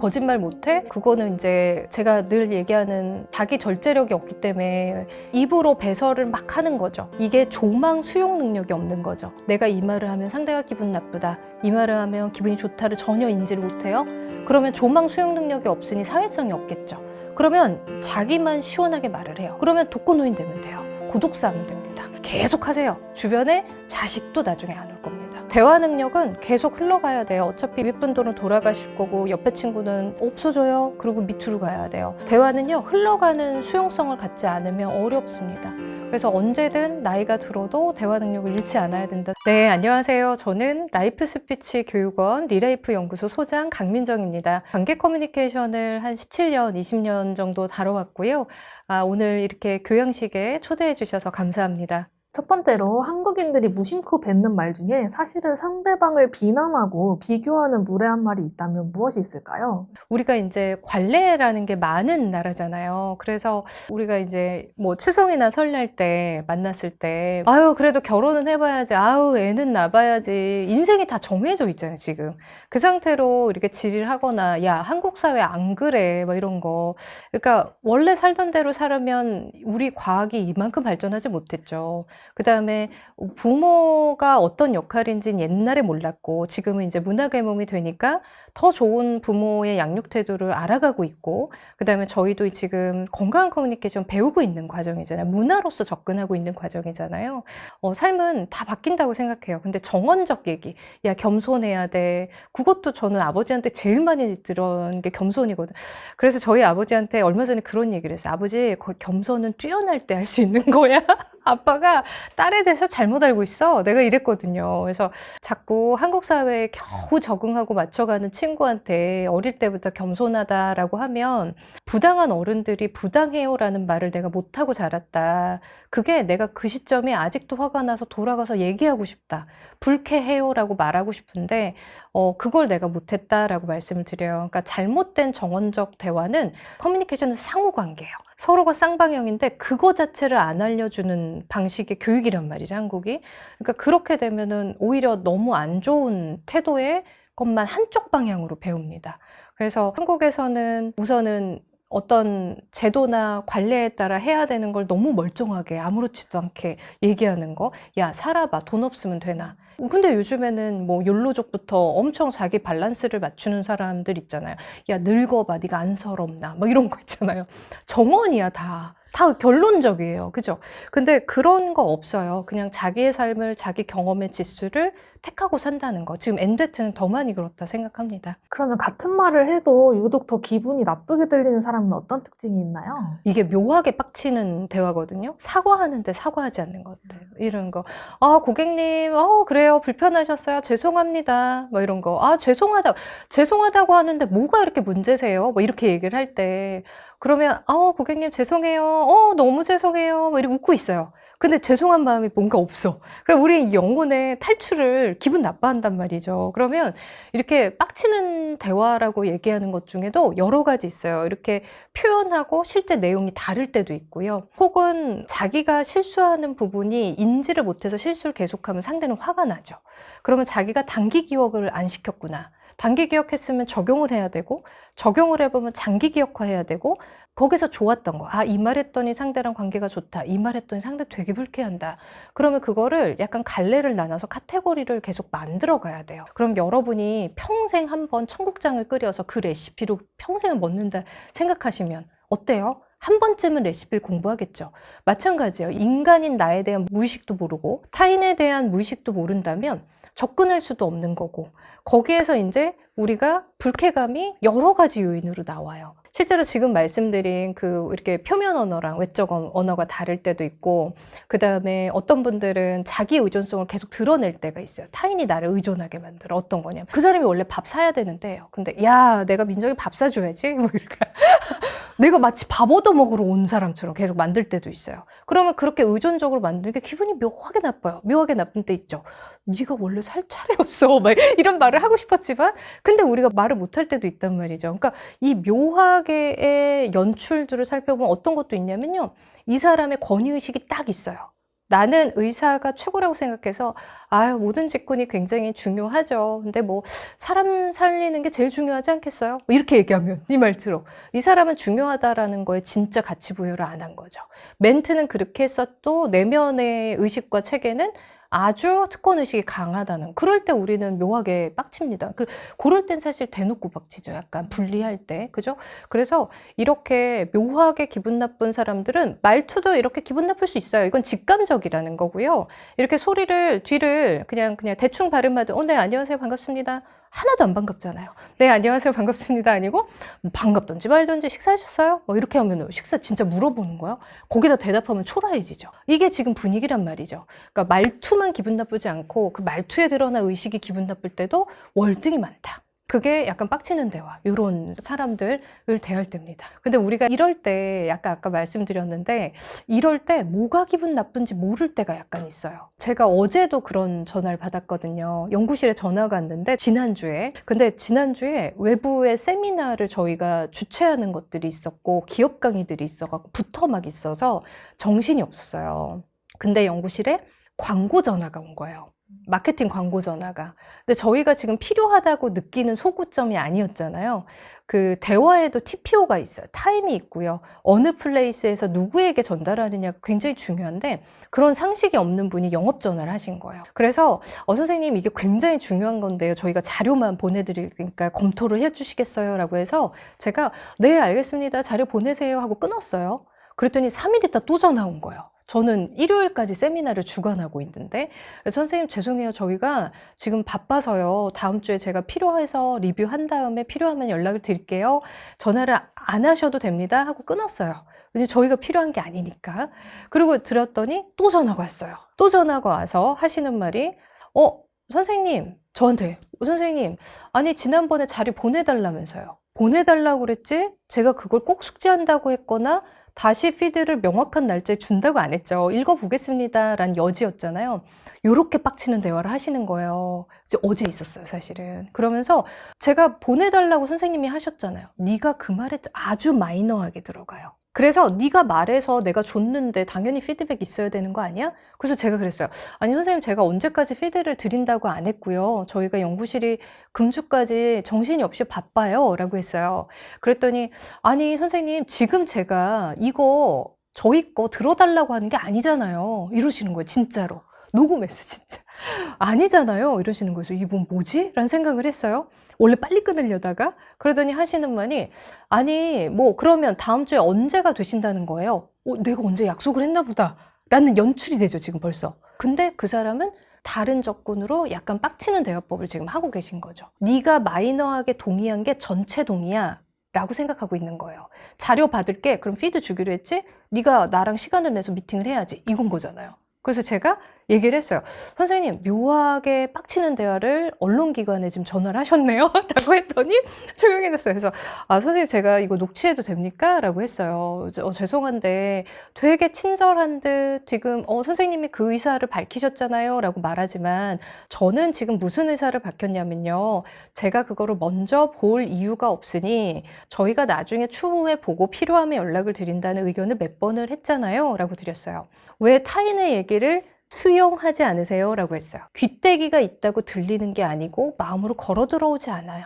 거짓말 못해? 그거는 이제 제가 늘 얘기하는 자기 절제력이 없기 때문에 입으로 배설을 막 하는 거죠. 이게 조망 수용 능력이 없는 거죠. 내가 이 말을 하면 상대가 기분 나쁘다, 이 말을 하면 기분이 좋다를 전혀 인지를 못해요. 그러면 조망 수용 능력이 없으니 사회성이 없겠죠. 그러면 자기만 시원하게 말을 해요. 그러면 독거노인 되면 돼요. 고독 싸움 됩니다. 계속 하세요. 주변에 자식도 나중에 안 올 겁니다. 대화 능력은 계속 흘러가야 돼요. 어차피 윗분들은 돌아가실 거고 옆에 친구는 없어져요. 그리고 밑으로 가야 돼요. 대화는요, 흘러가는 수용성을 갖지 않으면 어렵습니다. 그래서 언제든 나이가 들어도 대화 능력을 잃지 않아야 된다. 네, 안녕하세요. 저는 라이프 스피치 교육원 리라이프 연구소 소장 강민정입니다. 관계 커뮤니케이션을 한 17년, 20년 정도 다뤄왔고요. 오늘 이렇게 교양식에 초대해 주셔서 감사합니다. 첫 번째로 한국인들이 무심코 뱉는 말 중에 사실은 상대방을 비난하고 비교하는 무례한 말이 있다면 무엇이 있을까요? 우리가 이제 관례라는 게 많은 나라잖아요. 그래서 우리가 이제 뭐 추석이나 설날 때 만났을 때 아유 그래도 결혼은 해봐야지, 아유 애는 낳아야지, 인생이 다 정해져 있잖아요 지금. 그 상태로 이렇게 질의를 하거나 야 한국 사회 안 그래 뭐 이런 거. 그러니까 원래 살던 대로 살으면 우리 과학이 이만큼 발전하지 못했죠. 그 다음에 부모가 어떤 역할인지는 옛날에 몰랐고 지금은 이제 문화 계몽이 되니까 더 좋은 부모의 양육 태도를 알아가고 있고, 그 다음에 저희도 지금 건강한 커뮤니케이션 배우고 있는 과정이잖아요. 문화로서 접근하고 있는 과정이잖아요. 삶은 다 바뀐다고 생각해요. 근데 정원적 얘기, 야 겸손해야 돼. 그것도 저는 아버지한테 제일 많이 들은 게 겸손이거든. 그래서 저희 아버지한테 얼마 전에 그런 얘기를 했어요. 아버지, 겸손은 뛰어날 때 할 수 있는 거야. 아빠가 딸에 대해서 잘못 알고 있어. 내가 이랬거든요. 그래서 자꾸 한국 사회에 겨우 적응하고 맞춰가는 친구한테 어릴 때부터 겸손하다라고 하면 부당한 어른들이 부당해요라는 말을 내가 못하고 자랐다. 그게 내가 그 시점에 아직도 화가 나서 돌아가서 얘기하고 싶다. 불쾌해요라고 말하고 싶은데 그걸 내가 못했다라고 말씀을 드려요. 그러니까 잘못된 정원적 대화는 커뮤니케이션은 상호관계예요. 서로가 쌍방향인데 그거 자체를 안 알려주는 방식의 교육이란 말이죠, 한국이. 그러니까 그렇게 되면은 오히려 너무 안 좋은 태도의 것만 한쪽 방향으로 배웁니다. 그래서 한국에서는 우선은 어떤 제도나 관례에 따라 해야 되는 걸 너무 멀쩡하게 아무렇지도 않게 얘기하는 거. 야, 살아봐. 돈 없으면 되나. 근데 요즘에는 뭐 욜로족부터 엄청 자기 밸런스를 맞추는 사람들 있잖아요. 야, 늙어봐. 네가 안 서럽나. 뭐 이런 거 있잖아요. 정원이야, 다 결론적이에요. 그죠? 근데 그런 거 없어요. 그냥 자기의 삶을, 자기 경험의 지수를 택하고 산다는 거. 지금 엔데트는 더 많이 그렇다 생각합니다. 그러면 같은 말을 해도 유독 더 기분이 나쁘게 들리는 사람은 어떤 특징이 있나요? 이게 묘하게 빡치는 대화거든요. 사과하는데 사과하지 않는 것들. 이런 거. 아, 고객님, 그래요. 불편하셨어요. 죄송합니다. 뭐 이런 거. 아, 죄송하다고 하는데 뭐가 이렇게 문제세요? 뭐 이렇게 얘기를 할 때. 그러면, 고객님 죄송해요. 너무 죄송해요. 뭐 이렇게 웃고 있어요. 근데 죄송한 마음이 뭔가 없어. 그럼 우리 영혼의 탈출을 기분 나빠한단 말이죠. 그러면 이렇게 빡치는 대화라고 얘기하는 것 중에도 여러 가지 있어요. 이렇게 표현하고 실제 내용이 다를 때도 있고요. 혹은 자기가 실수하는 부분이 인지를 못해서 실수를 계속하면 상대는 화가 나죠. 그러면 자기가 단기 기억을 안 시켰구나. 단기 기억했으면 적용을 해야 되고, 적용을 해보면 장기 기억화해야 되고, 거기서 좋았던 거. 이 말했더니 상대랑 관계가 좋다. 이 말했더니 상대 되게 불쾌한다. 그러면 그거를 약간 갈래를 나눠서 카테고리를 계속 만들어 가야 돼요. 그럼 여러분이 평생 한번 청국장을 끓여서 그 레시피로 평생을 먹는다 생각하시면 어때요? 한 번쯤은 레시피를 공부하겠죠. 마찬가지예요. 인간인 나에 대한 무의식도 모르고 타인에 대한 무의식도 모른다면 접근할 수도 없는 거고, 거기에서 이제 우리가 불쾌감이 여러 가지 요인으로 나와요. 실제로 지금 말씀드린 이렇게 표면 언어랑 외적 언어가 다를 때도 있고, 그 다음에 어떤 분들은 자기 의존성을 계속 드러낼 때가 있어요. 타인이 나를 의존하게 만들어. 어떤 거냐면 그 사람이 원래 밥 사야 되는데, 근데 야, 내가 민정이 밥 사줘야지. 뭐 이렇게. 내가 마치 밥 얻어먹으러 온 사람처럼 계속 만들 때도 있어요. 그러면 그렇게 의존적으로 만드는 게 기분이 묘하게 나빠요. 묘하게 나쁜 때 있죠. 네가 원래 살 차례였어. 막 이런 말을 하고 싶었지만 근데 우리가 말을 못할 때도 있단 말이죠. 그러니까 이 묘하게의 연출들을 살펴보면 어떤 것도 있냐면요. 이 사람의 권위의식이 딱 있어요. 나는 의사가 최고라고 생각해서 모든 직군이 굉장히 중요하죠. 근데 뭐 사람 살리는 게 제일 중요하지 않겠어요? 뭐 이렇게 얘기하면 이 말대로 이 사람은 중요하다라는 거에 진짜 가치 부여를 안 한 거죠. 멘트는 그렇게 했어도 내면의 의식과 체계는 아주 특권의식이 강하다는, 그럴 때 우리는 묘하게 빡칩니다. 그럴 땐 사실 대놓고 빡치죠. 약간 불리할 때. 그죠? 그래서 이렇게 묘하게 기분 나쁜 사람들은 말투도 이렇게 기분 나쁠 수 있어요. 이건 직감적이라는 거고요. 이렇게 소리를, 뒤를 그냥 대충 발음하듯, 네, 안녕하세요. 반갑습니다. 하나도 안 반갑잖아요. 네, 안녕하세요. 반갑습니다. 아니고, 반갑던지 말던지 식사하셨어요? 뭐 이렇게 하면 식사 진짜 물어보는 거예요. 거기다 대답하면 초라해지죠. 이게 지금 분위기란 말이죠. 그러니까 말투만 기분 나쁘지 않고 그 말투에 드러나 의식이 기분 나쁠 때도 월등히 많다. 그게 약간 빡치는 대화, 이런 사람들을 대할 때입니다. 근데 우리가 이럴 때, 약간 아까 말씀드렸는데, 이럴 때 뭐가 기분 나쁜지 모를 때가 약간 있어요. 제가 어제도 그런 전화를 받았거든요. 연구실에 전화가 왔는데, 지난주에. 근데 지난주에 외부의 세미나를 저희가 주최하는 것들이 있었고, 기업 강의들이 있어갖고, 붙어 막 있어서 정신이 없었어요. 근데 연구실에 광고 전화가 온 거예요. 마케팅 광고 전화가. 근데 저희가 지금 필요하다고 느끼는 소구점이 아니었잖아요. 그 대화에도 TPO가 있어요. 타임이 있고요. 어느 플레이스에서 누구에게 전달하느냐가 굉장히 중요한데, 그런 상식이 없는 분이 영업 전화를 하신 거예요. 그래서 선생님, 이게 굉장히 중요한 건데요. 저희가 자료만 보내드리니까 검토를 해주시겠어요? 라고 해서 제가 네, 알겠습니다. 자료 보내세요 하고 끊었어요. 그랬더니 3일 있다 또 전화 온 거예요. 저는 일요일까지 세미나를 주관하고 있는데, 선생님 죄송해요. 저희가 지금 바빠서요. 다음 주에 제가 필요해서 리뷰한 다음에 필요하면 연락을 드릴게요. 전화를 안 하셔도 됩니다 하고 끊었어요. 왜냐면 저희가 필요한 게 아니니까. 그리고 들었더니 또 전화가 왔어요. 또 전화가 와서 하시는 말이 선생님, 저한테 선생님, 아니 지난번에 자료 보내달라면서요. 보내달라고 그랬지? 제가 그걸 꼭 숙지한다고 했거나 다시 피드를 명확한 날짜에 준다고 안 했죠. 읽어보겠습니다 라는 여지였잖아요. 요렇게 빡치는 대화를 하시는 거예요. 이제 어제 있었어요, 사실은. 그러면서 제가 보내달라고 선생님이 하셨잖아요. 네가 그 말에 아주 마이너하게 들어가요. 그래서 네가 말해서 내가 줬는데 당연히 피드백 있어야 되는 거 아니야? 그래서 제가 그랬어요. 아니 선생님, 제가 언제까지 피드를 드린다고 안 했고요. 저희가 연구실이 금주까지 정신이 없이 바빠요 라고 했어요. 그랬더니 아니 선생님, 지금 제가 이거 저희 거 들어달라고 하는 게 아니잖아요 이러시는 거예요. 진짜로 녹음했어 진짜. 아니잖아요 이러시는 거예요. 이분 뭐지? 라는 생각을 했어요. 원래 빨리 끊으려다가. 그러더니 하시는 말이 아니 뭐 그러면 다음 주에 언제가 되신다는 거예요. 내가 언제 약속을 했나 보다 라는 연출이 되죠 지금 벌써. 근데 그 사람은 다른 접근으로 약간 빡치는 대화법을 지금 하고 계신 거죠. 네가 마이너하게 동의한 게 전체 동의야 라고 생각하고 있는 거예요. 자료 받을게. 그럼 피드 주기로 했지? 네가 나랑 시간을 내서 미팅을 해야지. 이건 거잖아요. 그래서 제가 얘기를 했어요. 선생님, 묘하게 빡치는 대화를 언론기관에 지금 전화를 하셨네요. 라고 했더니 조용해졌어요. 그래서 선생님, 제가 이거 녹취해도 됩니까? 라고 했어요. 죄송한데 되게 친절한 듯 지금 선생님이 그 의사를 밝히셨잖아요. 라고 말하지만 저는 지금 무슨 의사를 밝혔냐면요. 제가 그거를 먼저 볼 이유가 없으니 저희가 나중에 추후에 보고 필요하면 연락을 드린다는 의견을 몇 번을 했잖아요. 라고 드렸어요. 왜 타인의 얘기를 수용하지 않으세요? 라고 했어요. 귀때기가 있다고 들리는 게 아니고 마음으로 걸어 들어오지 않아요.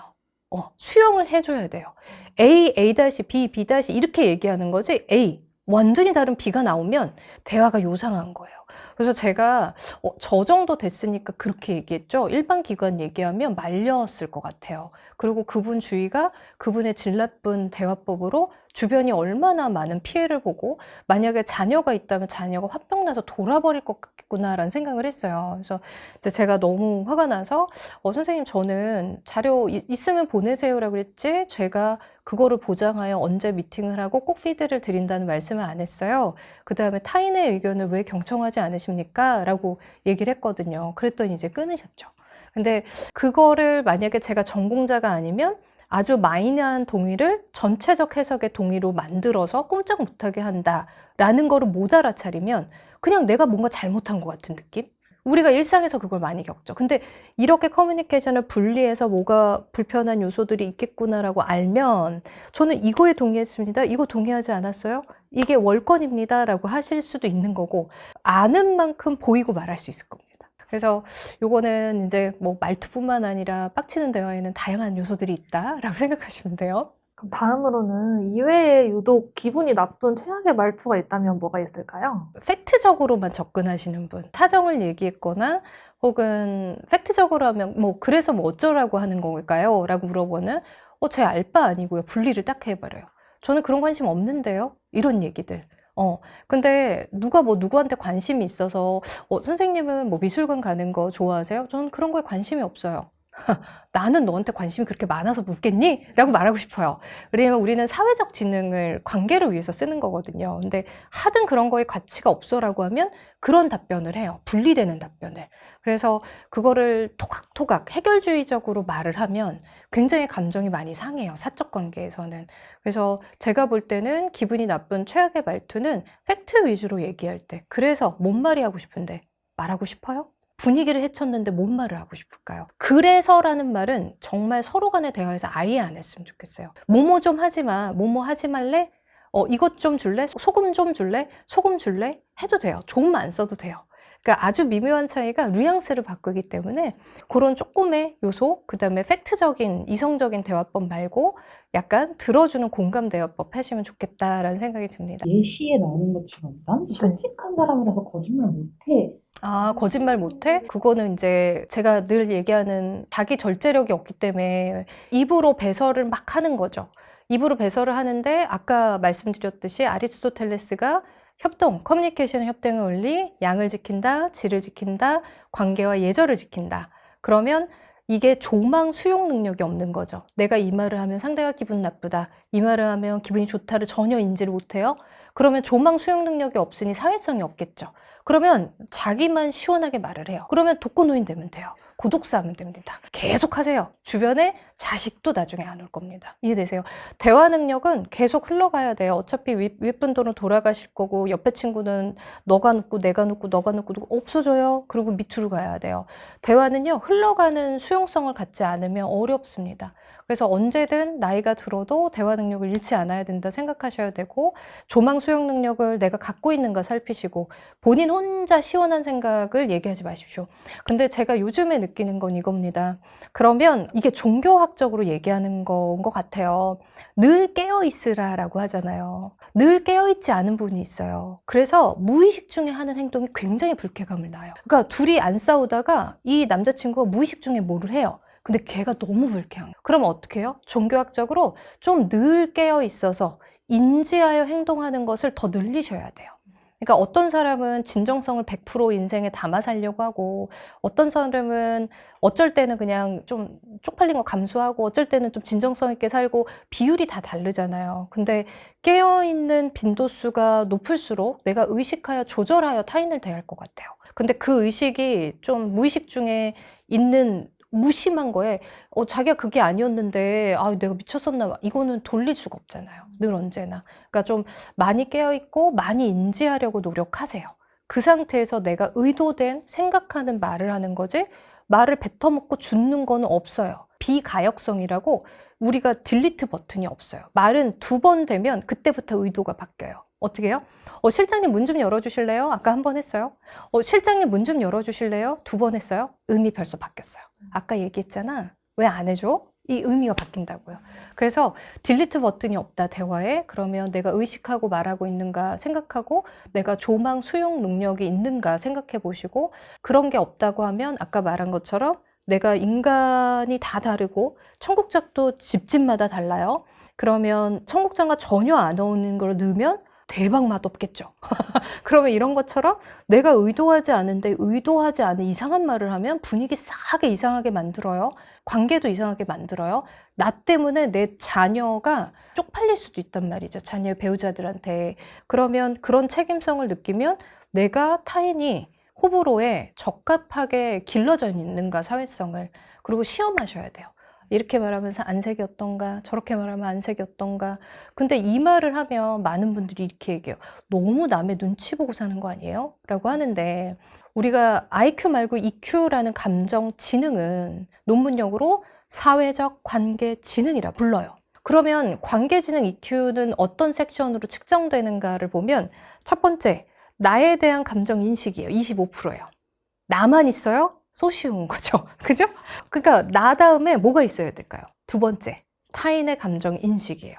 수용을 해줘야 돼요. A, A-B, B- 이렇게 얘기하는 거지 A, 완전히 다른 B가 나오면 대화가 요상한 거예요. 그래서 제가 저 정도 됐으니까 그렇게 얘기했죠. 일반 기관 얘기하면 말렸을 것 같아요. 그리고 그분 주위가 그분의 질 나쁜 대화법으로 주변이 얼마나 많은 피해를 보고 만약에 자녀가 있다면 자녀가 화병 나서 돌아버릴 것 같구나라는 생각을 했어요. 그래서 이제 제가 너무 화가 나서 선생님, 저는 자료 있으면 보내세요라고 그랬지 제가 그거를 보장하여 언제 미팅을 하고 꼭 피드를 드린다는 말씀을 안 했어요. 그 다음에 타인의 의견을 왜 경청하지 않으십니까? 라고 얘기를 했거든요. 그랬더니 이제 끊으셨죠. 근데 그거를 만약에 제가 전공자가 아니면 아주 마이너한 동의를 전체적 해석의 동의로 만들어서 꼼짝 못하게 한다라는 거를 못 알아차리면 그냥 내가 뭔가 잘못한 것 같은 느낌? 우리가 일상에서 그걸 많이 겪죠. 근데 이렇게 커뮤니케이션을 분리해서 뭐가 불편한 요소들이 있겠구나라고 알면 저는 이거에 동의했습니다. 이거 동의하지 않았어요? 이게 월권입니다라고 하실 수도 있는 거고 아는 만큼 보이고 말할 수 있을 겁니다. 그래서 요거는 이제 뭐 말투뿐만 아니라 빡치는 대화에는 다양한 요소들이 있다라고 생각하시면 돼요. 그럼 다음으로는 이외에 유독 기분이 나쁜 최악의 말투가 있다면 뭐가 있을까요? 팩트적으로만 접근하시는 분, 사정을 얘기했거나 혹은 팩트적으로 하면 뭐 그래서 뭐 어쩌라고 하는 걸까요? 라고 물어보는 제 알바 아니고요. 분리를 딱 해버려요. 저는 그런 관심 없는데요. 이런 얘기들. 근데 누가 뭐 누구한테 관심이 있어서 선생님은 뭐 미술관 가는 거 좋아하세요? 저는 그런 거에 관심이 없어요. 나는 너한테 관심이 그렇게 많아서 묻겠니? 라고 말하고 싶어요. 왜냐면 우리는 사회적 지능을 관계를 위해서 쓰는 거거든요. 근데 하등 그런 거에 가치가 없어라고 하면 그런 답변을 해요. 분리되는 답변을. 그래서 그거를 토각토각 해결주의적으로 말을 하면 굉장히 감정이 많이 상해요. 사적 관계에서는. 그래서 제가 볼 때는 기분이 나쁜 최악의 말투는 팩트 위주로 얘기할 때. 그래서 뭔 말이 하고 싶은데 말하고 싶어요? 분위기를 해쳤는데 뭔 말을 하고 싶을까요? 그래서라는 말은 정말 서로 간의 대화에서 아예 안 했으면 좋겠어요. 뭐뭐 좀 하지 마. 뭐뭐 하지 말래? 이것 좀 줄래? 소금 좀 줄래? 소금 줄래? 해도 돼요. 조금 안 써도 돼요. 그러니까 아주 미묘한 차이가 뉘앙스를 바꾸기 때문에 그런 조금의 요소, 그 다음에 팩트적인 이성적인 대화법 말고 약간 들어주는 공감 대화법 하시면 좋겠다라는 생각이 듭니다. 예시에 나오는 것처럼 난 솔직한 사람이라서 거짓말 못해. 거짓말 못해? 그거는 이제 제가 늘 얘기하는 자기 절제력이 없기 때문에 입으로 배설을 막 하는 거죠. 입으로 배설을 하는데 아까 말씀드렸듯이 아리스토텔레스가 협동, 커뮤니케이션 협동의 원리, 양을 지킨다, 질을 지킨다, 관계와 예절을 지킨다. 그러면 이게 조망 수용 능력이 없는 거죠. 내가 이 말을 하면 상대가 기분 나쁘다. 이 말을 하면 기분이 좋다를 전혀 인지를 못해요. 그러면 조망 수용 능력이 없으니 사회성이 없겠죠. 그러면 자기만 시원하게 말을 해요. 그러면 독거노인 되면 돼요. 고독사 하면 됩니다. 계속 하세요. 주변에 자식도 나중에 안 올 겁니다. 이해되세요? 대화 능력은 계속 흘러가야 돼요. 어차피 윗분도로 돌아가실 거고 옆에 친구는 너가 눕고 내가 눕고 너가 눕고 없어져요. 그리고 밑으로 가야 돼요. 대화는요. 흘러가는 수용성을 갖지 않으면 어렵습니다. 그래서 언제든 나이가 들어도 대화 능력을 잃지 않아야 된다 생각하셔야 되고 조망 수용 능력을 내가 갖고 있는가 살피시고 본인 혼자 시원한 생각을 얘기하지 마십시오. 근데 제가 요즘에 느끼는 건 이겁니다. 그러면 이게 종교학적으로 얘기하는 건 것 같아요. 늘 깨어있으라라고 하잖아요. 늘 깨어있지 않은 분이 있어요. 그래서 무의식 중에 하는 행동이 굉장히 불쾌감을 낳아요. 그러니까 둘이 안 싸우다가 이 남자친구가 무의식 중에 뭐를 해요. 근데 걔가 너무 불쾌한 거예요. 그러면 어떻게 해요? 종교학적으로 좀 늘 깨어 있어서 인지하여 행동하는 것을 더 늘리셔야 돼요. 그러니까 어떤 사람은 진정성을 100% 인생에 담아 살려고 하고 어떤 사람은 어쩔 때는 그냥 좀 쪽팔린 거 감수하고 어쩔 때는 좀 진정성 있게 살고 비율이 다 다르잖아요. 근데 깨어있는 빈도수가 높을수록 내가 의식하여 조절하여 타인을 대할 것 같아요. 근데 그 의식이 좀 무의식 중에 있는 무심한 거에 자기가 그게 아니었는데 내가 미쳤었나 봐. 이거는 돌릴 수가 없잖아요. 늘 언제나. 그러니까 좀 많이 깨어있고 많이 인지하려고 노력하세요. 그 상태에서 내가 의도된 생각하는 말을 하는 거지 말을 뱉어먹고 죽는 거는 없어요. 비가역성이라고 우리가 딜리트 버튼이 없어요. 말은 2번 되면 그때부터 의도가 바뀌어요. 어떻게 해요? 실장님 문 좀 열어주실래요? 아까 한 번 했어요. 실장님 문 좀 열어주실래요? 2번 했어요. 의미 벌써 바뀌었어요. 아까 얘기했잖아. 왜 안 해줘? 이 의미가 바뀐다고요. 그래서 딜리트 버튼이 없다 대화에. 그러면 내가 의식하고 말하고 있는가 생각하고 내가 조망 수용 능력이 있는가 생각해 보시고 그런 게 없다고 하면 아까 말한 것처럼 내가 인간이 다 다르고 청국장도 집집마다 달라요. 그러면 청국장과 전혀 안 어울리는 걸 넣으면 대박 맛없겠죠. 그러면 이런 것처럼 내가 의도하지 않은데 의도하지 않은 이상한 말을 하면 분위기 싸하게 이상하게 만들어요. 관계도 이상하게 만들어요. 나 때문에 내 자녀가 쪽팔릴 수도 있단 말이죠. 자녀의 배우자들한테. 그러면 그런 책임성을 느끼면 내가 타인이 호불호에 적합하게 길러져 있는가 사회성을. 그리고 시험하셔야 돼요. 이렇게 말하면서 안색이 어떤가 저렇게 말하면 안색이 어떤가. 근데 이 말을 하면 많은 분들이 이렇게 얘기해요. 너무 남의 눈치 보고 사는 거 아니에요? 라고 하는데 우리가 IQ 말고 EQ라는 감정 지능은 논문용어로 사회적 관계 지능이라 불러요. 그러면 관계 지능 EQ는 어떤 섹션으로 측정되는가를 보면 첫 번째, 나에 대한 감정 인식이에요. 25%예요. 나만 있어요? 소쉬운 거죠. 그죠? 그러니까 나 다음에 뭐가 있어야 될까요? 두 번째, 타인의 감정 인식이에요.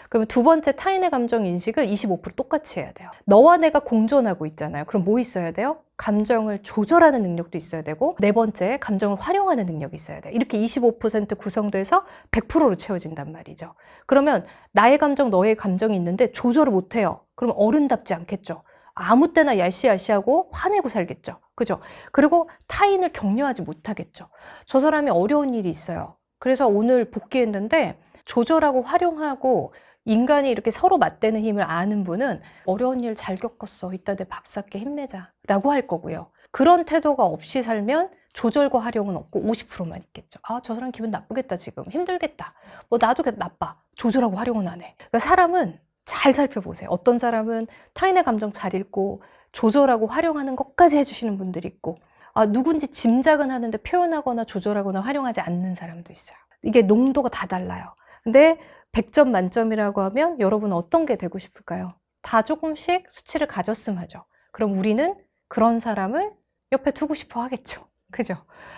그러면 두 번째 타인의 감정 인식을 25% 똑같이 해야 돼요. 너와 내가 공존하고 있잖아요. 그럼 뭐 있어야 돼요? 감정을 조절하는 능력도 있어야 되고, 네 번째, 감정을 활용하는 능력이 있어야 돼요. 이렇게 25% 구성돼서 100%로 채워진단 말이죠. 그러면 나의 감정, 너의 감정이 있는데 조절을 못해요. 그럼 어른답지 않겠죠. 아무 때나 야시야시하고 화내고 살겠죠. 그죠? 그리고 타인을 격려하지 못하겠죠. 저 사람이 어려운 일이 있어요. 그래서 오늘 복귀했는데 조절하고 활용하고 인간이 이렇게 서로 맞대는 힘을 아는 분은 어려운 일 잘 겪었어. 이따 내 밥 살게 힘내자. 라고 할 거고요. 그런 태도가 없이 살면 조절과 활용은 없고 50%만 있겠죠. 아, 저 사람 기분 나쁘겠다 지금. 힘들겠다. 뭐 나도 나빠. 조절하고 활용은 안 해. 그러니까 사람은 잘 살펴보세요. 어떤 사람은 타인의 감정 잘 읽고 조절하고 활용하는 것까지 해주시는 분들이 있고, 아, 누군지 짐작은 하는데 표현하거나 조절하거나 활용하지 않는 사람도 있어요. 이게 농도가 다 달라요. 근데 100점 만점이라고 하면 여러분 어떤 게 되고 싶을까요? 다 조금씩 수치를 가졌음 하죠. 그럼 우리는 그런 사람을 옆에 두고 싶어 하겠죠. 그죠?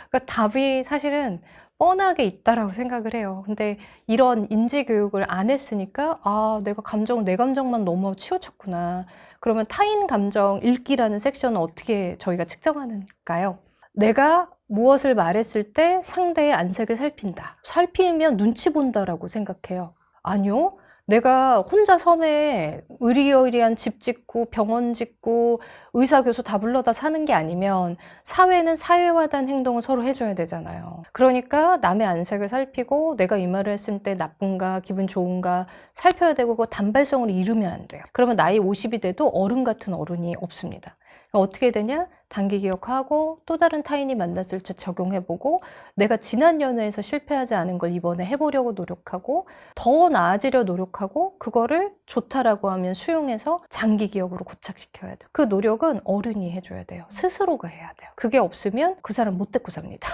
그러니까 답이 사실은 뻔하게 있다라고 생각을 해요. 근데 이런 인지 교육을 안 했으니까, 아, 내가 내 감정만 너무 치우쳤구나. 그러면 타인 감정 읽기라는 섹션은 어떻게 저희가 측정하는가요? 내가 무엇을 말했을 때 상대의 안색을 살핀다. 살피면 눈치 본다라고 생각해요. 아니요. 내가 혼자 섬에 의리여리한 집 짓고 병원 짓고 의사 교수 다 불러다 사는 게 아니면 사회는 사회화된 행동을 서로 해줘야 되잖아요. 그러니까 남의 안색을 살피고 내가 이 말을 했을 때 나쁜가 기분 좋은가 살펴야 되고 그거 단발성으로 이르면 안 돼요. 그러면 나이 50이 돼도 어른 같은 어른이 없습니다. 어떻게 되냐? 단기 기억하고 또 다른 타인이 만났을 때 적용해보고 내가 지난 연애에서 실패하지 않은 걸 이번에 해보려고 노력하고 더 나아지려 노력하고 그거를 좋다라고 하면 수용해서 장기 기억으로 고착시켜야 돼요. 그 노력은 어른이 해줘야 돼요. 스스로가 해야 돼요. 그게 없으면 그 사람 못 데리고 삽니다.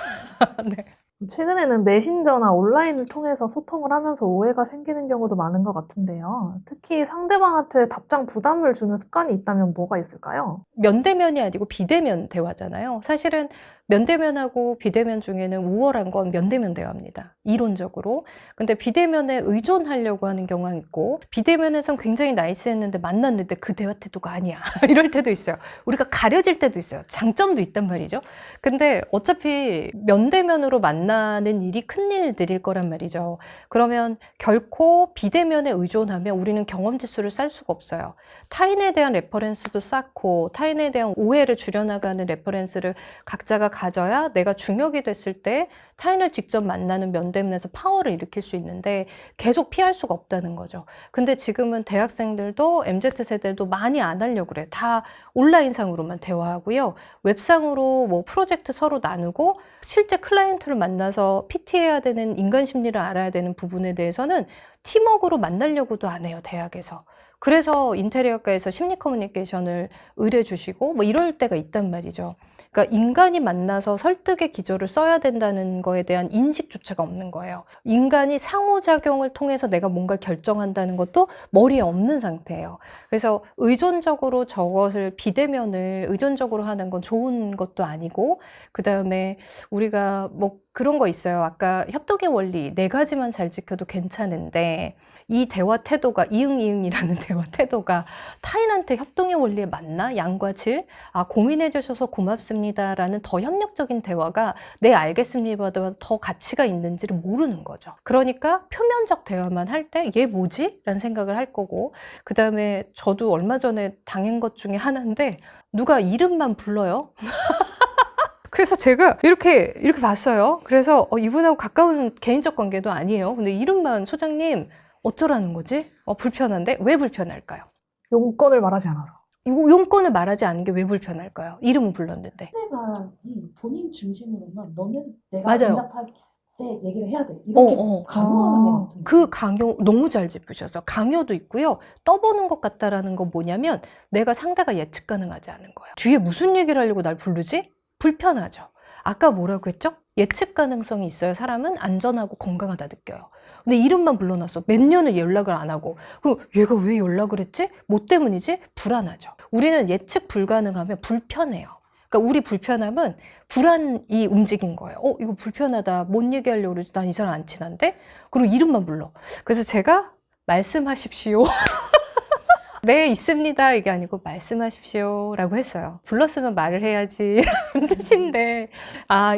네. 최근에는 메신저나 온라인을 통해서 소통을 하면서 오해가 생기는 경우도 많은 것 같은데요. 특히 상대방한테 답장 부담을 주는 습관이 있다면 뭐가 있을까요? 면대면이 아니고 비대면 대화잖아요. 사실은 면대면하고 비대면 중에는 우월한 건 면대면 대화입니다. 이론적으로. 근데 비대면에 의존하려고 하는 경향이 있고 비대면에선 굉장히 나이스했는데 만났는데 그 대화 태도가 아니야. 이럴 때도 있어요. 우리가 가려질 때도 있어요. 장점도 있단 말이죠. 근데 어차피 면대면으로 만나는 일이 큰 일들일 거란 말이죠. 그러면 결코 비대면에 의존하면 우리는 경험 지수를 쌓을 수가 없어요. 타인에 대한 레퍼런스도 쌓고 타인에 대한 오해를 줄여나가는 레퍼런스를 각자가 가져야 내가 중역이 됐을 때 타인을 직접 만나는 면대면에서 파워를 일으킬 수 있는데 계속 피할 수가 없다는 거죠. 근데 지금은 대학생들도 MZ세대도 많이 안 하려고 그래요. 다 온라인상으로만 대화하고요. 웹상으로 뭐 프로젝트 서로 나누고 실제 클라이언트를 만나서 PT해야 되는 인간 심리를 알아야 되는 부분에 대해서는 팀워크로 만나려고도 안 해요, 대학에서. 그래서 인테리어과에서 심리 커뮤니케이션을 의뢰 주시고 뭐 이럴 때가 있단 말이죠. 그러니까 인간이 만나서 설득의 기조를 써야 된다는 거에 대한 인식조차가 없는 거예요. 인간이 상호작용을 통해서 내가 뭔가 결정한다는 것도 머리에 없는 상태예요. 그래서 의존적으로 저것을 비대면을 의존적으로 하는 건 좋은 것도 아니고 그 다음에 우리가 뭐 그런 거 있어요. 아까 협동의 원리 4가지만 잘 지켜도 괜찮은데 이 대화 태도가 이응이응이라는 대화 태도가 타인한테 협동의 원리에 맞나? 양과 질? 아, 고민해 주셔서 고맙습니다라는 더 협력적인 대화가 네 알겠습니다보다 더 가치가 있는지를 모르는 거죠. 그러니까 표면적 대화만 할 때 얘 뭐지? 라는 생각을 할 거고 그 다음에 저도 얼마 전에 당한 것 중에 하나인데 누가 이름만 불러요. 그래서 제가 이렇게 봤어요. 그래서 이분하고 가까운 개인적 관계도 아니에요. 근데 이름만 소장님 어쩌라는 거지? 불편한데? 왜 불편할까요? 용건을 말하지 않아서. 이거 용건을 말하지 않은 게 왜 불편할까요? 이름은 불렀는데. 상대방이 본인 중심으로만 너는 내가 맞아요. 응답하기 때 얘기를 해야 돼. 이렇게 강요하는 것 같은. 그 강요 너무 잘 짚으셔서 강요도 있고요. 떠보는 것 같다라는 건 뭐냐면 내가 상대가 예측 가능하지 않은 거예요. 뒤에 무슨 얘기를 하려고 날 부르지? 불편하죠. 아까 뭐라고 했죠? 예측 가능성이 있어야 사람은 안전하고 건강하다 느껴요. 근데 이름만 불러놨어. 몇 년을 연락을 안 하고. 그럼 얘가 왜 연락을 했지? 뭐 때문이지? 불안하죠. 우리는 예측 불가능하면 불편해요. 그러니까 우리 불편함은 불안이 움직인 거예요. 이거 불편하다. 뭔 얘기하려고 그러지? 난 이 사람 안 친한데? 그리고 이름만 불러. 그래서 제가 말씀하십시오. 네, 있습니다. 이게 아니고 말씀하십시오 라고 했어요. 불렀으면 말을 해야지 라는 뜻인데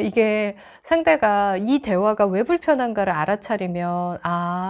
이게 상대가 이 대화가 왜 불편한가를 알아차리면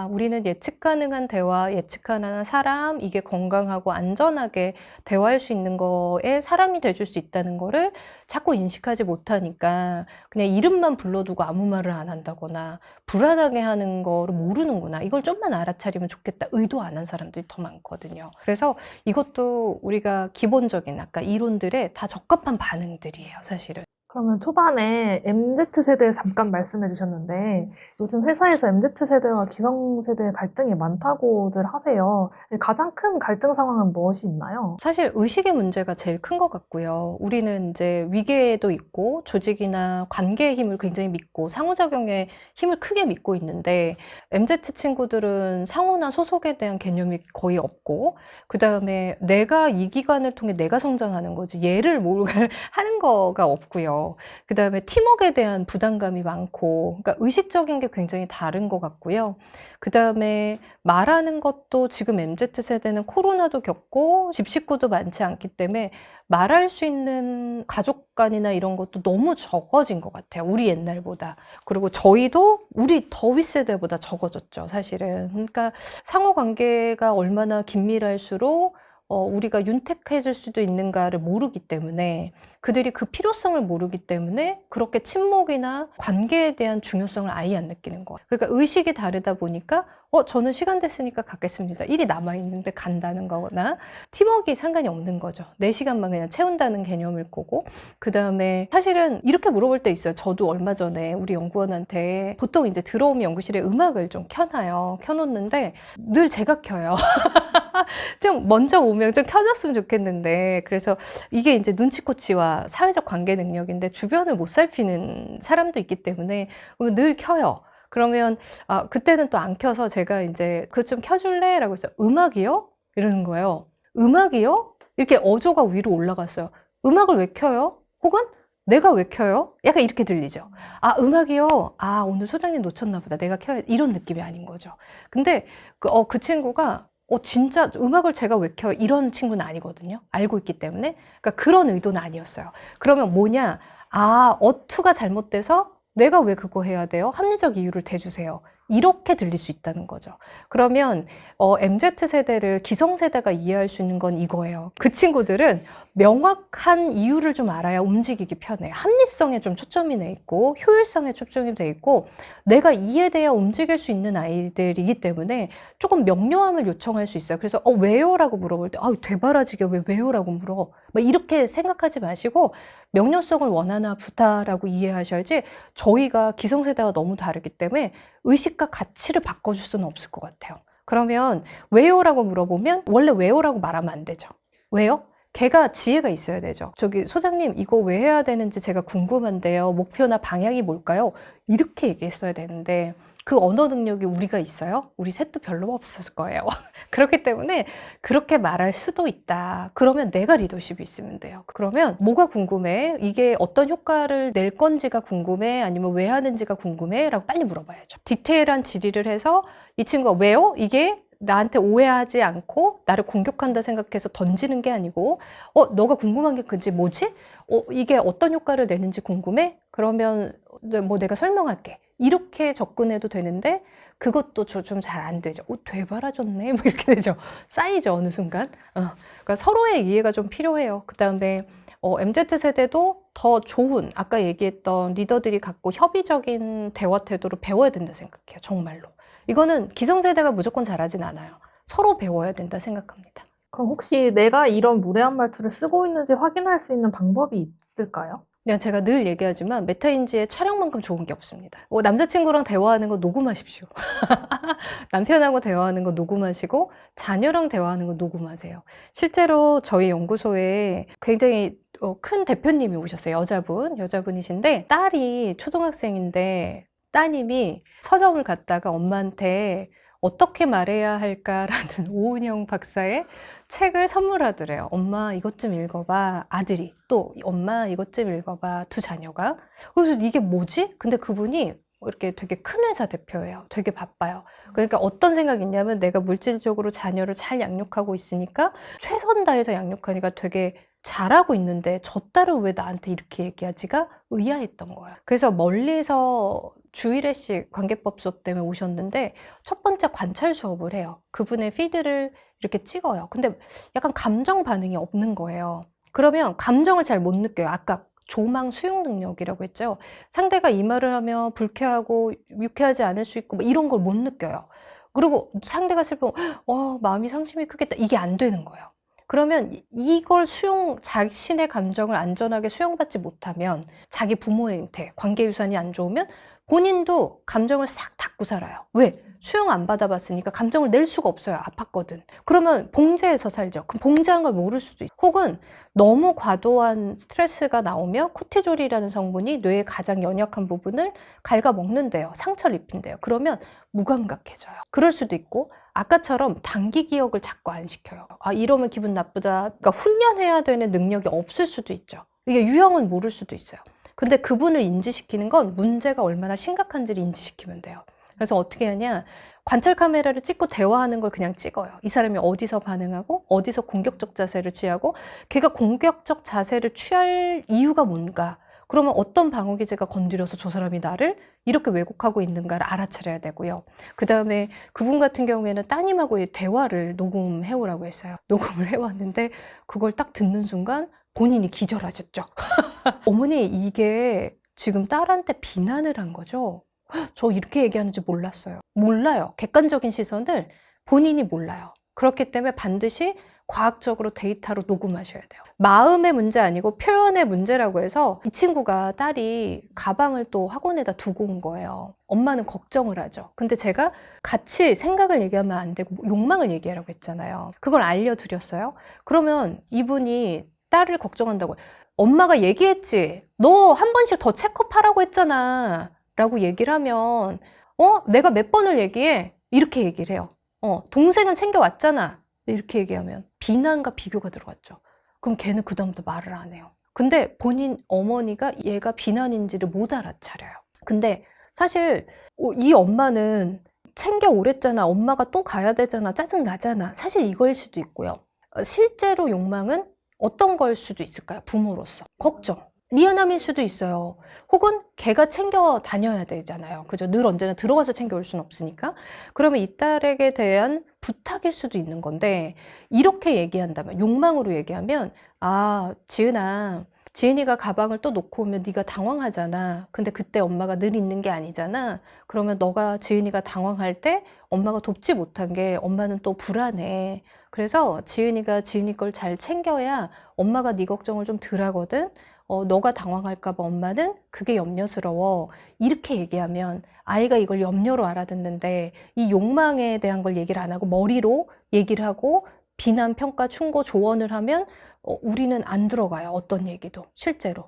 우리는 예측 가능한 대화, 예측 가능한 사람, 이게 건강하고 안전하게 대화할 수 있는 거에 사람이 돼줄 수 있다는 거를 자꾸 인식하지 못하니까 그냥 이름만 불러두고 아무 말을 안 한다거나 불안하게 하는 거를 모르는구나. 이걸 좀만 알아차리면 좋겠다. 의도 안 한 사람들이 더 많거든요. 그래서 이것도 우리가 기본적인 아까 이론들에 다 적합한 반응들이에요, 사실은. 그러면 초반에 MZ세대 잠깐 말씀해 주셨는데 요즘 회사에서 MZ세대와 기성세대 갈등이 많다고들 하세요. 가장 큰 갈등 상황은 무엇이 있나요? 사실 의식의 문제가 제일 큰 것 같고요. 우리는 이제 위계도 있고 조직이나 관계의 힘을 굉장히 믿고 상호작용의 힘을 크게 믿고 있는데 MZ 친구들은 상호나 소속에 대한 개념이 거의 없고 그 다음에 내가 이 기관을 통해 내가 성장하는 거지 얘를 뭘 하는 거가 없고요. 그 다음에 팀워크에 대한 부담감이 많고, 그러니까 의식적인 게 굉장히 다른 것 같고요. 그 다음에 말하는 것도 지금 MZ세대는 코로나도 겪고 집 식구도 많지 않기 때문에 말할 수 있는 가족 간이나 이런 것도 너무 적어진 것 같아요. 우리 옛날보다. 그리고 저희도 우리 더 윗세대보다 적어졌죠, 사실은. 그러니까 상호 관계가 얼마나 긴밀할수록 우리가 윤택해질 수도 있는가를 모르기 때문에 그들이 그 필요성을 모르기 때문에 그렇게 친목이나 관계에 대한 중요성을 아예 안 느끼는 거예요. 그러니까 의식이 다르다 보니까 저는 시간 됐으니까 갖겠습니다. 일이 남아있는데 간다는 거나 팀워크가 상관이 없는 거죠. 내 시간만 그냥 채운다는 개념일 거고 그 다음에 사실은 이렇게 물어볼 때 있어요. 저도 얼마 전에 우리 연구원한테 보통 이제 들어오면 연구실에 음악을 좀 켜놔요. 켜놓는데 늘 제가 켜요. 좀 먼저 오면 좀 켜졌으면 좋겠는데 그래서 이게 이제 눈치코치와 사회적 관계 능력인데 주변을 못 살피는 사람도 있기 때문에 늘 켜요. 그러면 그때는 또 안 켜서 제가 이제 그거 좀 켜줄래? 라고 해서 음악이요? 이러는 거예요. 음악이요? 이렇게 어조가 위로 올라갔어요. 음악을 왜 켜요? 혹은 내가 왜 켜요? 약간 이렇게 들리죠. 음악이요? 오늘 소장님 놓쳤나 보다. 내가 켜야 이런 느낌이 아닌 거죠. 근데 그 친구가 진짜 음악을 제가 왜 켜요? 이런 친구는 아니거든요. 알고 있기 때문에. 그러니까 그런 의도는 아니었어요. 그러면 뭐냐? 어투가 잘못돼서 내가 왜 그거 해야 돼요? 합리적 이유를 대주세요. 이렇게 들릴 수 있다는 거죠. 그러면 MZ세대를 기성세대가 이해할 수 있는 건 이거예요. 그 친구들은 명확한 이유를 좀 알아야 움직이기 편해요. 합리성에 좀 초점이 돼 있고 효율성에 초점이 돼 있고 내가 이해돼야 움직일 수 있는 아이들이기 때문에 조금 명료함을 요청할 수 있어요. 그래서 왜요? 라고 물어볼 때 되바라지게 왜요? 라고 물어. 막 이렇게 생각하지 마시고 명료성을 원하나 보다라고 이해하셔야지 저희가 기성세대와 너무 다르기 때문에 의식과 가치를 바꿔줄 수는 없을 것 같아요. 그러면 왜요?라고 물어보면 원래 왜요?라고 말하면 안 되죠. 왜요? 걔가 지혜가 있어야 되죠. 저기 소장님 이거 왜 해야 되는지 제가 궁금한데요. 목표나 방향이 뭘까요? 이렇게 얘기했어야 되는데 그 언어 능력이 우리가 있어요? 우리 셋도 별로 없었을 거예요. 그렇기 때문에 그렇게 말할 수도 있다. 그러면 내가 리더십이 있으면 돼요. 그러면 뭐가 궁금해? 이게 어떤 효과를 낼 건지가 궁금해? 아니면 왜 하는지가 궁금해? 라고 빨리 물어봐야죠. 디테일한 질의를 해서 이 친구가 왜요? 이게 나한테 오해하지 않고 나를 공격한다 생각해서 던지는 게 아니고 너가 궁금한 게 그지 뭐지? 이게 어떤 효과를 내는지 궁금해? 그러면 뭐 내가 설명할게. 이렇게 접근해도 되는데 그것도 좀 잘 안 되죠. 되바라졌네? 뭐 이렇게 되죠. 쌓이죠, 어느 순간. 그러니까 서로의 이해가 좀 필요해요. 그 다음에 MZ세대도 더 좋은 아까 얘기했던 리더들이 갖고 협의적인 대화 태도를 배워야 된다 생각해요. 정말로. 이거는 기성세대가 무조건 잘하진 않아요. 서로 배워야 된다 생각합니다. 그럼 혹시 내가 이런 무례한 말투를 쓰고 있는지 확인할 수 있는 방법이 있을까요? 그냥 제가 늘 얘기하지만 메타인지의 촬영만큼 좋은 게 없습니다. 남자친구랑 대화하는 거 녹음하십시오. 남편하고 대화하는 거 녹음하시고 자녀랑 대화하는 거 녹음하세요. 실제로 저희 연구소에 굉장히 큰 대표님이 오셨어요. 여자분이신데 딸이 초등학생인데 따님이 서점을 갔다가 엄마한테 어떻게 말해야 할까라는 오은영 박사의 책을 선물하더래요. 엄마 이것 좀 읽어봐. 아들이 또 엄마 이것 좀 읽어봐. 두 자녀가. 그래서 이게 뭐지? 근데 그분이 이렇게 되게 큰 회사 대표예요. 되게 바빠요. 그러니까 어떤 생각이 있냐면 내가 물질적으로 자녀를 잘 양육하고 있으니까 최선 다해서 양육하니까 되게 잘하고 있는데 저 딸은 왜 나한테 이렇게 얘기하지가 의아했던 거야. 그래서 멀리서 주 1회씩 관계법 수업 때문에 오셨는데 첫 번째 관찰 수업을 해요. 그분의 피드를 이렇게 찍어요. 근데 약간 감정 반응이 없는 거예요. 그러면 감정을 잘 못 느껴요. 아까 조망 수용 능력이라고 했죠. 상대가 이 말을 하면 불쾌하고 유쾌하지 않을 수 있고 뭐 이런 걸 못 느껴요. 그리고 상대가 슬프면 마음이 상심이 크겠다. 이게 안 되는 거예요. 그러면 이걸 자신의 감정을 안전하게 수용받지 못하면 자기 부모의 행태, 관계 유산이 안 좋으면 본인도 감정을 싹 닫고 살아요. 왜? 수용 안 받아봤으니까 감정을 낼 수가 없어요. 아팠거든. 그러면 봉제해서 살죠. 그럼 봉제한 걸 모를 수도 있고 혹은 너무 과도한 스트레스가 나오면 코티졸이라는 성분이 뇌의 가장 연약한 부분을 갉아먹는데요. 상처를 입힌대요. 그러면 무감각해져요. 그럴 수도 있고 아까처럼 단기 기억을 자꾸 안 시켜요. 이러면 기분 나쁘다. 그러니까 훈련해야 되는 능력이 없을 수도 있죠. 이게 유형은 모를 수도 있어요. 근데 그분을 인지시키는 건 문제가 얼마나 심각한지를 인지시키면 돼요. 그래서 어떻게 하냐, 관찰 카메라를 찍고 대화하는 걸 그냥 찍어요. 이 사람이 어디서 반응하고 어디서 공격적 자세를 취하고 걔가 공격적 자세를 취할 이유가 뭔가, 그러면 어떤 방어기제가 건드려서 저 사람이 나를 이렇게 왜곡하고 있는가를 알아차려야 되고요. 그 다음에 그분 같은 경우에는 따님하고의 대화를 녹음해오라고 했어요. 녹음을 해왔는데 그걸 딱 듣는 순간 본인이 기절하셨죠. 어머니 이게 지금 딸한테 비난을 한 거죠? 저 이렇게 얘기하는지 몰랐어요. 몰라요. 객관적인 시선을 본인이 몰라요. 그렇기 때문에 반드시 과학적으로 데이터로 녹음하셔야 돼요. 마음의 문제 아니고 표현의 문제라고 해서 이 친구가 딸이 가방을 또 학원에다 두고 온 거예요. 엄마는 걱정을 하죠. 근데 제가 같이 생각을 얘기하면 안 되고 욕망을 얘기하라고 했잖아요. 그걸 알려드렸어요. 그러면 이분이 딸을 걱정한다고, 엄마가 얘기했지. 너 한 번씩 더 체크업하라고 했잖아. 라고 얘기를 하면 내가 몇 번을 얘기해? 이렇게 얘기를 해요. 동생은 챙겨왔잖아. 이렇게 얘기하면 비난과 비교가 들어갔죠. 그럼 걔는 그다음부터 말을 안 해요. 근데 본인 어머니가 얘가 비난인지를 못 알아차려요. 근데 사실 이 엄마는 챙겨오랬잖아. 엄마가 또 가야 되잖아. 짜증나잖아. 사실 이거일 수도 있고요. 실제로 욕망은 어떤 걸 수도 있을까요? 부모로서 걱정, 미안함일 수도 있어요. 혹은 걔가 챙겨 다녀야 되잖아요. 그죠? 늘 언제나 들어가서 챙겨올 수는 없으니까. 그러면 이 딸에게 대한 부탁일 수도 있는 건데, 이렇게 얘기한다면, 욕망으로 얘기하면, 지은아, 지은이가 가방을 또 놓고 오면 네가 당황하잖아. 근데 그때 엄마가 늘 있는 게 아니잖아. 그러면 너가 지은이가 당황할 때 엄마가 돕지 못한 게 엄마는 또 불안해. 그래서 지은이가 지은이 걸 잘 챙겨야 엄마가 네 걱정을 좀 덜 하거든. 너가 당황할까 봐 엄마는 그게 염려스러워. 이렇게 얘기하면 아이가 이걸 염려로 알아듣는데, 이 욕망에 대한 걸 얘기를 안 하고 머리로 얘기를 하고 비난, 평가, 충고, 조언을 하면 우리는 안 들어가요. 어떤 얘기도 실제로.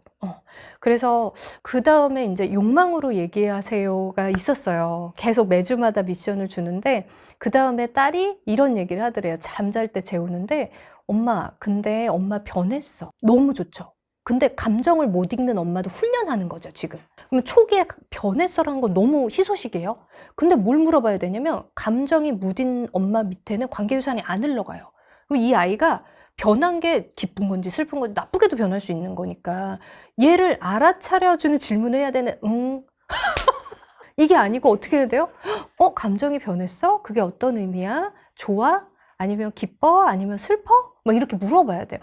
그래서 그 다음에 이제 욕망으로 얘기하세요가 있었어요. 계속 매주마다 미션을 주는데 그 다음에 딸이 이런 얘기를 하더래요. 잠잘 때 재우는데, 엄마 근데 엄마 변했어. 너무 좋죠. 근데 감정을 못 읽는 엄마도 훈련하는 거죠, 지금. 그럼 초기에 변했어라는 건 너무 희소식이에요. 근데 뭘 물어봐야 되냐면, 감정이 묻은 엄마 밑에는 관계유산이 안 흘러가요. 그럼 이 아이가 변한 게 기쁜 건지 슬픈 건지 나쁘게도 변할 수 있는 거니까 얘를 알아차려주는 질문을 해야 되는, 이게 아니고 어떻게 해야 돼요? 감정이 변했어? 그게 어떤 의미야? 좋아? 아니면 기뻐? 아니면 슬퍼? 막 이렇게 물어봐야 돼요.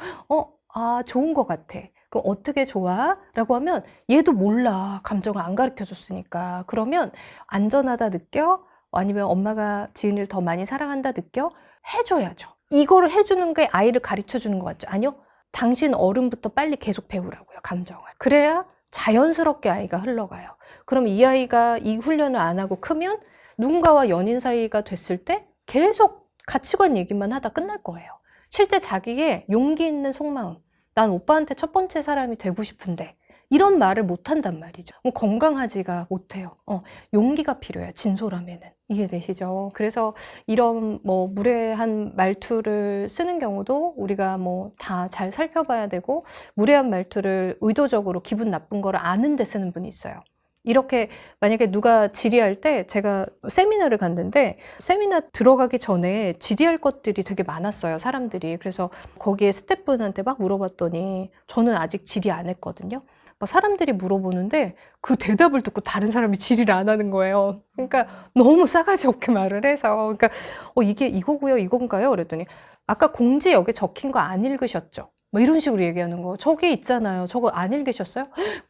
좋은 것 같아. 그럼 어떻게 좋아? 라고 하면 얘도 몰라. 감정을 안 가르쳐 줬으니까. 그러면 안전하다 느껴? 아니면 엄마가 지은이를 더 많이 사랑한다 느껴? 해줘야죠. 이거를 해주는 게 아이를 가르쳐 주는 것 같죠? 아니요. 당신 어른부터 빨리 계속 배우라고요, 감정을. 그래야 자연스럽게 아이가 흘러가요. 그럼 이 아이가 이 훈련을 안 하고 크면 누군가와 연인 사이가 됐을 때 계속 가치관 얘기만 하다 끝날 거예요. 실제 자기의 용기 있는 속마음, 난 오빠한테 첫 번째 사람이 되고 싶은데 이런 말을 못 한단 말이죠. 뭐 건강하지가 못해요. 용기가 필요해요. 진솔함에는. 이해되시죠? 그래서 이런 뭐 무례한 말투를 쓰는 경우도 우리가 뭐 다 잘 살펴봐야 되고, 무례한 말투를 의도적으로 기분 나쁜 거를 아는데 쓰는 분이 있어요. 이렇게 만약에 누가 질의할 때, 제가 세미나를 갔는데 세미나 들어가기 전에 질의할 것들이 되게 많았어요, 사람들이. 그래서 거기에 스태프분한테 막 물어봤더니 저는 아직 질의 안 했거든요. 막 사람들이 물어보는데 그 대답을 듣고 다른 사람이 질의를 안 하는 거예요. 그러니까 너무 싸가지 없게 말을 해서, 그러니까 이게 이거고요, 이건가요? 그랬더니 아까 공지 여기 적힌 거 안 읽으셨죠? 뭐 이런 식으로 얘기하는 거. 저기 있잖아요. 저거 안 읽으셨어요?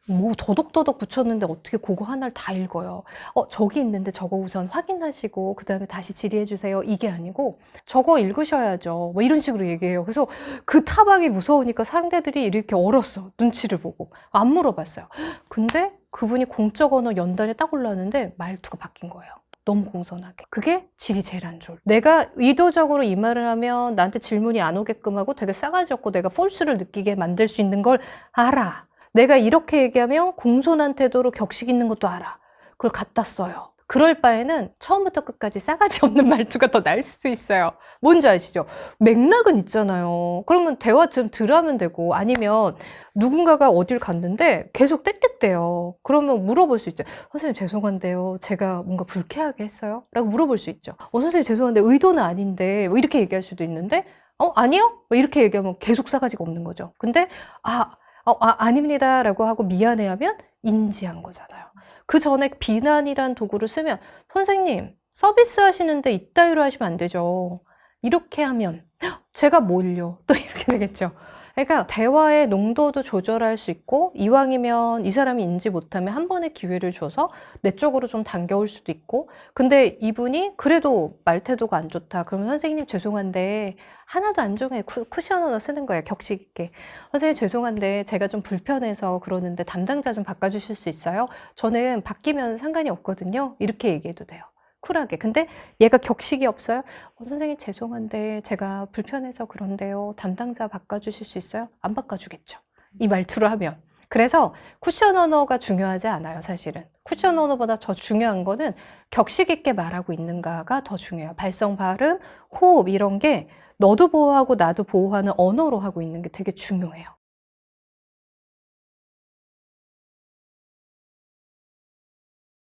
뭐 더덕더덕 붙였는데 어떻게 그거 하나를 다 읽어요? 저기 있는데 저거 우선 확인하시고 그 다음에 다시 질의해 주세요. 이게 아니고 저거 읽으셔야죠. 뭐 이런 식으로 얘기해요. 그래서 그 타박이 무서우니까 상대들이 이렇게 얼었어. 눈치를 보고. 안 물어봤어요. 근데 그분이 공적 언어 연단에 딱 올라왔는데 말투가 바뀐 거예요. 너무 공손하게. 그게 질이 제일 안 좋을 때. 내가 의도적으로 이 말을 하면 나한테 질문이 안 오게끔 하고 되게 싸가지 없고 내가 폴스를 느끼게 만들 수 있는 걸 알아. 내가 이렇게 얘기하면 공손한 태도로 격식 있는 것도 알아. 그걸 갖다 써요. 그럴 바에는 처음부터 끝까지 싸가지 없는 말투가 더 나을 수도 있어요. 뭔지 아시죠? 맥락은 있잖아요. 그러면 대화 좀 들으면 되고, 아니면 누군가가 어딜 갔는데 계속 떼떼대요. 그러면 물어볼 수 있죠. 선생님 죄송한데요, 제가 뭔가 불쾌하게 했어요? 라고 물어볼 수 있죠. 선생님 죄송한데 의도는 아닌데, 뭐 이렇게 얘기할 수도 있는데, 아니요? 뭐 이렇게 얘기하면 계속 싸가지가 없는 거죠. 근데 아닙니다 라고 하고 미안해하면 인지한 거잖아요. 그 전에 비난이란 도구를 쓰면 선생님 서비스 하시는데 이따위로 하시면 안 되죠. 이렇게 하면 제가 뭘요? 또 이렇게 되겠죠. 그러니까 대화의 농도도 조절할 수 있고, 이왕이면 이 사람이 인지 못하면 한 번의 기회를 줘서 내 쪽으로 좀 당겨올 수도 있고, 근데 이분이 그래도 말태도가 안 좋다. 그러면 선생님 죄송한데 하나도 안 좋아요. 쿠션 언어 쓰는 거예요. 격식 있게. 선생님 죄송한데 제가 좀 불편해서 그러는데 담당자 좀 바꿔주실 수 있어요? 저는 바뀌면 상관이 없거든요. 이렇게 얘기해도 돼요. 쿨하게. 근데 얘가 격식이 없어요? 선생님 죄송한데 제가 불편해서 그런데요. 담당자 바꿔주실 수 있어요? 안 바꿔주겠죠. 이 말투로 하면. 그래서 쿠션 언어가 중요하지 않아요, 사실은. 쿠션 언어보다 더 중요한 거는 격식 있게 말하고 있는가가 더 중요해요. 발성, 발음, 호흡 이런 게 너도 보호하고 나도 보호하는 언어로 하고 있는 게 되게 중요해요.